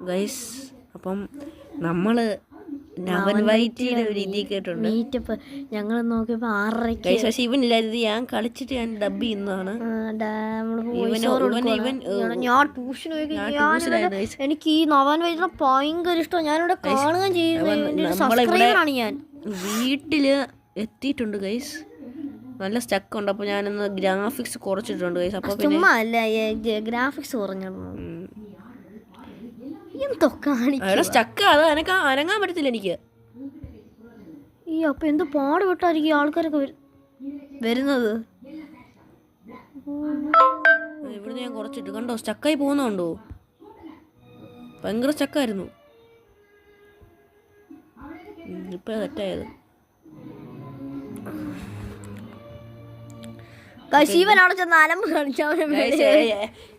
Guys അപ്പം നമ്മള് നവൻ വൈറ്റിയുടെ ഒരു രീതി കേട്ടുണ്ട് മീറ്റപ്പ് ഞങ്ങൾ നോക്കിയപ്പോൾ 6:30 ഗൈസ്. പക്ഷെ ഇവനില്ലായിരുന്നു, ഞാൻ കളിച്ചിട്ട് ഞാൻ ഡബ് ചെയ്യുന്നതാണ്. ഞാൻ ട്യൂഷൻ എനിക്ക് ഈ നവൻ വൈറ്റിനെ ഭയങ്കര ഇഷ്ടം. ഞാനിവിടെ കാണുകയും ചെയ്യുന്നതാണ്. ഞാൻ വീട്ടില് എത്തിയിട്ടുണ്ട് ഗൈസ്. നല്ല സ്റ്റക്ക് ഉണ്ട്. അപ്പോൾ ഞാനൊന്ന് ഗ്രാഫിക്സ് കുറച്ചിട്ടുണ്ട് ഗൈസ്. അപ്പോൾ ചുമ്മാ അല്ല ഗ്രാഫിക്സ് കുറഞ്ഞിരുന്നു. സ്റ്റക്ക് അത് അനങ്ങാൻ പറ്റത്തില്ല എനിക്ക്. ഈ അപ്പൊ എന്ത് പാട് വിട്ടായിരിക്കും ആൾക്കാരൊക്കെ വരുന്നത്. ഇവിടുന്ന് ഞാൻ കുറച്ചിട്ട് കണ്ടോ, സ്റ്റക്കായി പോകുന്നുണ്ടോ? ഭയങ്കര സ്റ്റക്കായിരുന്നു. ഇപ്പൊ തെറ്റായത്. ശിവൻ അവിടെ ചെന്ന് അലമ്പ് കാണിച്ചു.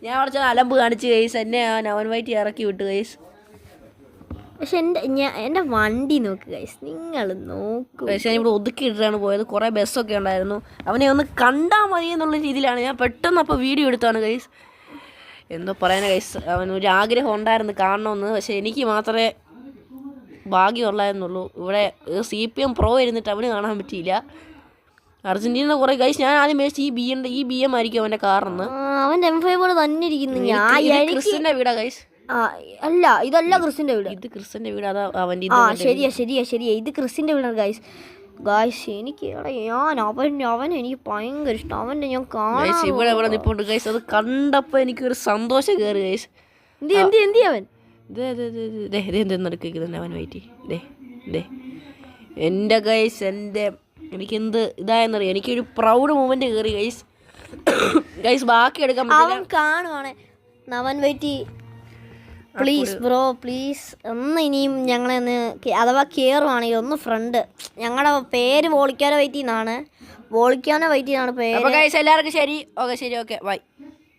ഞാൻ അവിടെ ചെന്ന് അലമ്പ് കാണിച്ച് ഗൈസ്. എന്നെ നവൻ വൈറ്റ് ഇറക്കി വിട്ടു ഗൈസ്. പക്ഷെ എൻ്റെ വണ്ടി നോക്ക് ഗൈസ്, നിങ്ങൾ നോക്കൂ ഗൈസ്. ഞാൻ ഇവിടെ ഒതുക്കി ഇട്ടിട്ടാണ് പോയത്. കുറേ ബസ്സൊക്കെ ഉണ്ടായിരുന്നു. അവനെ ഒന്ന് കണ്ടാൽ മതി എന്നുള്ള രീതിയിലാണ് ഞാൻ പെട്ടെന്ന് അപ്പോൾ വീഡിയോ എടുത്താണ് ഗൈസ്. എന്തോ പറയാൻ ഗൈസ്, അവനൊരു ആഗ്രഹം ഉണ്ടായിരുന്നു കാണണമെന്ന്. പക്ഷെ എനിക്ക് മാത്രമേ ഭാഗ്യമുള്ളായിരുന്നുള്ളൂ. ഇവിടെ CPM പ്രോ ഇരുന്നിട്ട് അവന് കാണാൻ പറ്റിയില്ല. അർജന്റീന കുറേ ഗൈസ്. ഞാൻ ആദ്യം മേടിച്ച് ഈ BM ആയിരിക്കും അവൻ്റെ കാറെന്ന്. അവൻ്റെ M5 തന്നെ ഇരിക്കുന്നു. ക്രിസ്ത്യൻ്റെ വീടാ ഗൈസ്. അല്ല, ഇതല്ല ക്രിസ്ത്യൻ്റെ വീട്. ഇത് ക്രിസ്ത്യൻ്റെ വീട്. അതാ അവൻ്റെ. ശരിയാ ഇത് ക്രിസ്ത്യൻ്റെ വീടാണ് ഗൈസ്. എനിക്ക് അവൻ എനിക്ക് ഭയങ്കര ഇഷ്ടം. അവൻ്റെ ഞാൻ കാണാൻ ഇവിടെ നിൽപ്പുണ്ട് ഗൈസ്. അത് കണ്ടപ്പോൾ എനിക്കൊരു സന്തോഷം കയറി ഗൈസ്. എന്തി അവൻ എന്തെന്നടുക്കുന്നത് അവൻ വൈറ്റി. എൻ്റെ ഗൈസ്, എനിക്കെന്ത് ഇതായെന്നറിയാം. എനിക്കൊരു പ്രൗഡ് മൂമെന്റ് കയറി ഗൈസ്. ഗൈസ് ബാക്കി എടുക്കാൻ അവൻ കാണുവാണ്. നവൻ വൈറ്റി പ്ലീസ് ബ്രോ പ്ലീസ് ഒന്ന് ഇനിയും ഞങ്ങളെ ഒന്ന് അഥവാ കയറുവാണെങ്കിൽ ഒന്ന് ഫ്രണ്ട്. ഞങ്ങളുടെ പേര് വോളിക്കാനോ വൈറ്റി എന്നാണ്. പേര്. എല്ലാവർക്കും ശരി. Okay bye.